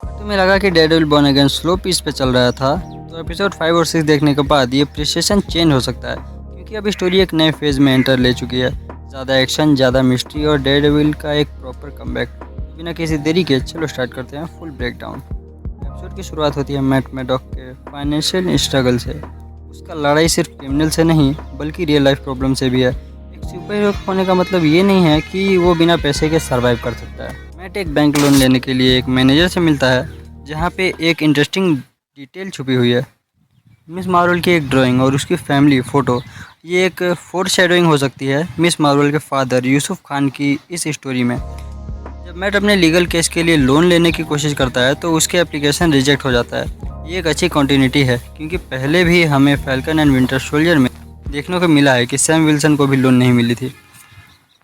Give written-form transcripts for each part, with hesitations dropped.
तुम्हें लगा कि Daredevil Born Again slow pace पे चल रहा था, तो एपिसोड 5 और 6 देखने के बाद ये प्रिसिएशन चेंज हो सकता है, क्योंकि अब स्टोरी एक नए फेज में एंटर ले चुकी है। ज़्यादा एक्शन, ज़्यादा मिस्ट्री और डेयरडेविल का एक प्रॉपर कमबैक। बिना किसी देरी के चलो स्टार्ट करते हैं फुल ब्रेकडाउन। एपिसोड की शुरुआत होती है मैट मैडॉक के फाइनेंशियल स्ट्रगल से। उसका लड़ाई सिर्फ क्रिमिनल से नहीं बल्कि रियल लाइफ प्रॉब्लम से भी है। एक सुपर हीरो होने का मतलब ये नहीं है कि वो बिना पैसे के सर्वाइव कर सकता है। मैट एक बैंक लोन लेने के लिए एक मैनेजर से मिलता है, जहाँ पे एक इंटरेस्टिंग डिटेल छुपी हुई है। मिस मार्वल की एक ड्राइंग और उसकी फैमिली फ़ोटो। ये एक फोरशैडोइंग हो सकती है मिस मार्वल के फादर यूसुफ खान की इस स्टोरी में। जब मैट अपने लीगल केस के लिए लोन लेने की कोशिश करता है तो उसकी एप्लीकेशन रिजेक्ट हो जाता है। ये एक अच्छी कंटिन्यूटी है, क्योंकि पहले भी हमें फैल्कन एंड विंटर सोल्जर में देखने को मिला है कि सैम विल्सन को भी लोन नहीं मिली थी।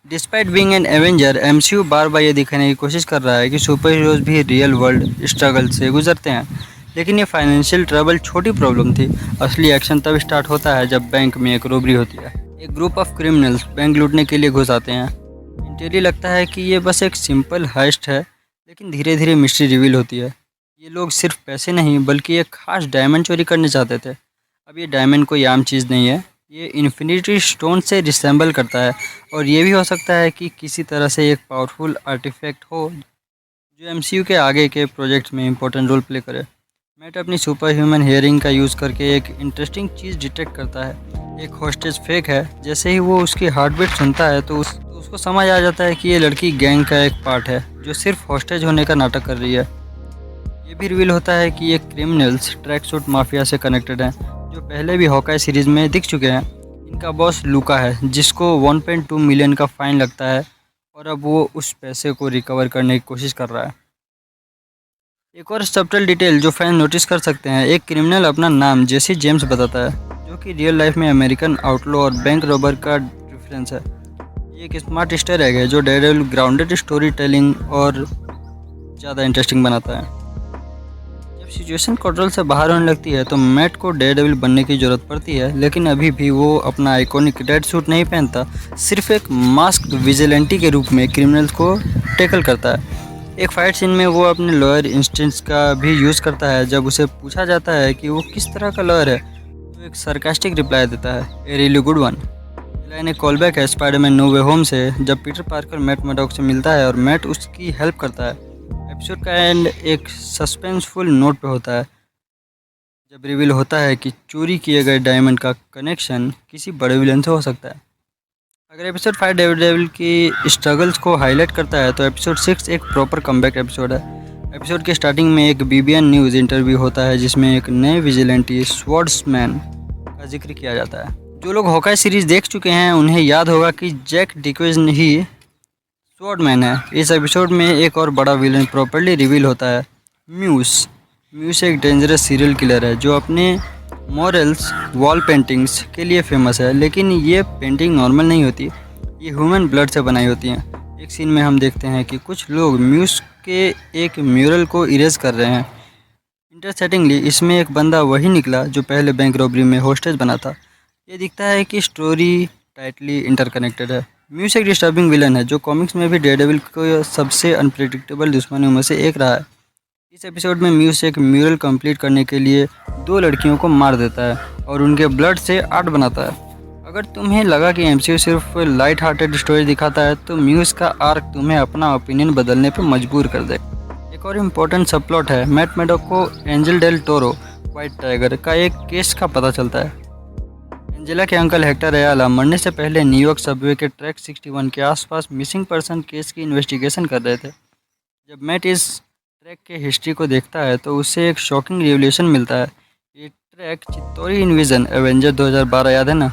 Despite being an Avenger, MCU बार बार ये दिखाने की कोशिश कर रहा है कि सुपर हीरोज भी रियल वर्ल्ड स्ट्रगल से गुजरते हैं। लेकिन ये फाइनेंशियल ट्रबल छोटी प्रॉब्लम थी। असली एक्शन तब स्टार्ट होता है जब बैंक में एक रोबरी होती है। एक ग्रुप ऑफ क्रिमिनल्स बैंक लूटने के लिए घुस आते हैं। इंटेरियर लगता है कि ये बस एक सिंपल हाइस्ट है, लेकिन धीरे धीरे मिस्ट्री रिवील होती है। ये लोग सिर्फ पैसे नहीं बल्कि एक खास डायमंड चोरी करने चाहते थे। अब ये डायमंड कोई आम चीज़ नहीं है, ये इन्फिनिटी स्टोन से रिसेंबल करता है। और ये भी हो सकता है कि किसी तरह से एक पावरफुल आर्टिफैक्ट हो जो एमसीयू के आगे के प्रोजेक्ट्स में इंपॉर्टेंट रोल प्ले करे। मैट अपनी सुपर ह्यूमन हियरिंग का यूज़ करके एक इंटरेस्टिंग चीज़ डिटेक्ट करता है। एक हॉस्टेज फेक है। जैसे ही वो उसकी हार्ट बीट सुनता है तो उसको समझ आ जाता है कि ये लड़की गैंग का एक पार्ट है जो सिर्फ हॉस्टेज होने का नाटक कर रही है। ये भी रिवील होता है कि ये क्रिमिनल्स ट्रैक सूट माफिया से कनेक्टेड हैं, जो पहले भी हॉकाई सीरीज़ में दिख चुके हैं। इनका बॉस लूका है, जिसको 1.2 मिलियन का फाइन लगता है, और अब वो उस पैसे को रिकवर करने की कोशिश कर रहा है। एक और सब्टल डिटेल जो फैन नोटिस कर सकते हैं, एक क्रिमिनल अपना नाम जेसी जेम्स बताता है, जो कि रियल लाइफ में अमेरिकन आउटलो और बैंक रॉबर का रेफरेंस है। ये एक स्मार्ट ईस्टर एग है जो डेयरडेविल ग्राउंडेड स्टोरी टेलिंग और ज़्यादा इंटरेस्टिंग बनाता है। जब सिचुएशन कंट्रोल से बाहर होने लगती है तो मैट को डेयरडेविल बनने की ज़रूरत पड़ती है, लेकिन अभी भी वो अपना आइकॉनिक रेड सूट नहीं पहनता। सिर्फ एक मास्क्ड विजिलेंटी के रूप में क्रिमिनल्स को टैकल करता है। एक फाइट सीन में वो अपने लॉयर इंस्टिंक्ट्स का भी यूज़ करता है। जब उसे पूछा जाता है कि वो किस तरह का लॉयर है, तो एक सरकास्टिक रिप्लाई देता है, a really good one. Line एक कॉलबैक है स्पाइडरमैन नो वे होम से, जब पीटर पार्कर मैट मैडॉक से मिलता है और मैट उसकी हेल्प करता है। एपिसोड का एंड एक सस्पेंसफुल नोट पे होता है, जब रिवील होता है कि चोरी किए गए डायमंड का कनेक्शन किसी बड़े विलन से हो सकता है। अगर एपिसोड 5 डेयरडेविल की स्ट्रगल्स को हाईलाइट करता है तो एपिसोड 6 एक प्रॉपर कमबैक एपिसोड है। एपिसोड के स्टार्टिंग में एक बीबीएन न्यूज़ इंटरव्यू होता है, जिसमें एक नए विजिलेंटी स्वॉर्ड्समैन का जिक्र किया जाता है। जो लोग हॉकाई सीरीज देख चुके हैं उन्हें याद होगा कि जैक डिक्वेज ही स्वॉर्डमैन है। इस एपिसोड में एक और बड़ा विलन प्रॉपर्ली रिवील होता है, म्यूस एक डेंजरस सीरियल किलर है जो अपने मॉरल्स वॉल पेंटिंग्स के लिए फेमस है। लेकिन ये पेंटिंग नॉर्मल नहीं होती, ये ह्यूमन ब्लड से बनाई होती हैं। एक सीन में हम देखते हैं कि कुछ लोग म्यूस के एक म्यूरल को इरेज कर रहे हैं। इंटरसेटिंगली इसमें एक बंदा वही निकला जो पहले बैंक रॉबरी में होस्टेज बना था। ये दिखता है कि स्टोरी टाइटली इंटरकनेक्टेड है। म्यूस एक डिस्टर्बिंग विलन है जो कॉमिक्स में भी डेयरडेविल को सबसे अनप्रेडिक्टेबल दुश्मनों में से एक रहा है। इस एपिसोड में म्यूस एक म्यूरल कंप्लीट करने के लिए 2 लड़कियों को मार देता है और उनके ब्लड से आर्ट बनाता है। अगर तुम्हें लगा कि एमसीयू सिर्फ लाइट हार्टेड स्टोरी दिखाता है तो म्यूस का आर्क तुम्हें अपना ओपिनियन बदलने पर मजबूर कर दे। एक और इम्पोर्टेंट सबप्लॉट है, मैट मैडॉक को Angel Del Toro White Tiger का एक केस का पता चलता है। एंजेला के अंकल हेक्टर अयाला मरने से पहले न्यूयॉर्क सबवे के ट्रैक 61 के आसपास मिसिंग पर्सन केस की इन्वेस्टिगेशन कर रहे थे। जब मैट इस ट्रैक के हिस्ट्री को देखता है तो उसे एक शॉकिंग रिवलेशन मिलता है। ये ट्रैक चित्तौरी इन्विजन एवेंजर 2012 याद है ना,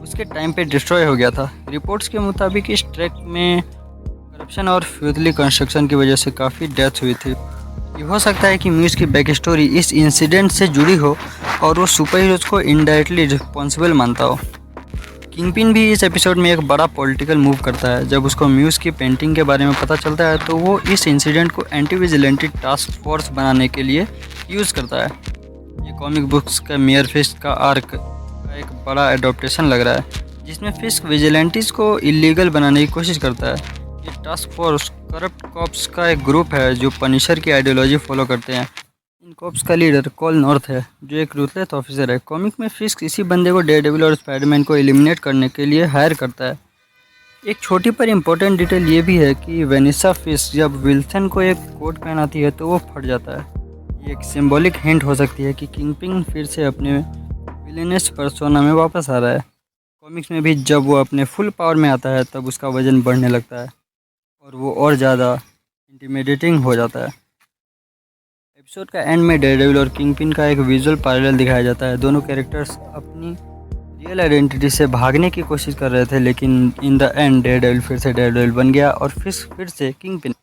उसके टाइम पे डिस्ट्रॉय हो गया था। रिपोर्ट्स के मुताबिक इस ट्रैक में करप्शन और फ्यूजली कंस्ट्रक्शन की वजह से काफ़ी डेथ हुई थी। ये हो सकता है कि म्यूस की बैक स्टोरी इस इंसिडेंट से जुड़ी हो और वो सुपर हीरोज को इनडायरेक्टली रिस्पॉन्सिबल मानता हो। किंगपिन भी इस एपिसोड में एक बड़ा पॉलिटिकल मूव करता है। जब उसको म्यूस की पेंटिंग के बारे में पता चलता है तो वो इस इंसिडेंट को एंटी विजिलेंटी टास्क फोर्स बनाने के लिए यूज़ करता है। ये कॉमिक बुक्स का मेयर फिस्ट का आर्क का एक बड़ा एडोप्टेशन लग रहा है, जिसमें फिस्क विजिलेंटीज को इलीगल बनाने की कोशिश करता है। ये टास्क फोर्स करप्ट कॉप्स का एक ग्रुप है जो पनिशर की आइडियोलॉजी फॉलो करते हैं। इन कॉप्स का लीडर कॉल नॉर्थ है जो एक रूथलेस ऑफिसर है। कॉमिक में फिस्क इसी बंदे को डेयरडेविल और स्पाइडरमैन को एलिमिनेट करने के लिए हायर करता है। एक छोटी पर इम्पोर्टेंट डिटेल ये भी है कि वेनिसा फिस्क जब विल्सन को एक कोट पहनाती है तो वो फट जाता है। ये एक सिंबॉलिक हिंट हो सकती है कि किंगपिन फिर से अपने विलेनस पर्सोना में वापस आ रहा है। कॉमिक्स में भी जब वो अपने फुल पावर में आता है तब उसका वजन बढ़ने लगता है और वो और ज़्यादा इंटिमिडेटिंग हो जाता है। एपिसोड का एंड में डेयरडेविल और किंगपिन का एक विजुअल पैरेलल दिखाया जाता है। दोनों कैरेक्टर्स अपनी रियल आइडेंटिटी से भागने की कोशिश कर रहे थे, लेकिन इन द एंड डेयरडेविल फिर से डेयरडेविल बन गया और फिर से किंगपिन।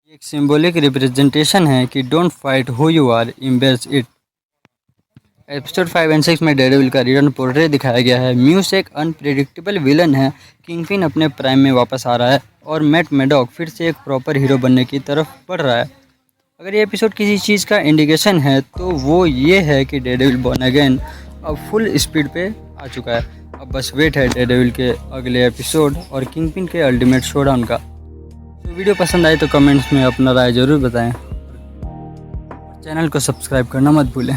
ये एक सिंबॉलिक रिप्रेजेंटेशन है कि don't fight who you are, embrace it. Episode 5 and 6 में डेयरडेविल का रिटर्न पोर्ट्रेट दिखाया गया है। म्यूस एक अनप्रेडिक्टेबल विलन है। किंगपिन अपने प्राइम में वापस आ रहा है और मैट मैडॉक फिर से एक प्रॉपर हीरो बनने की तरफ बढ़ रहा है। अगर ये एपिसोड किसी चीज़ का इंडिकेशन है तो वो ये है कि डेयरडेविल बॉर्न अगेन अब फुल स्पीड पे आ चुका है। अब बस वेट है डेयरडेविल के अगले एपिसोड और किंगपिन के अल्टीमेट शोडाउन का। तो वीडियो पसंद आए तो कमेंट्स में अपना राय ज़रूर बताएं। चैनल को सब्सक्राइब करना मत भूलें।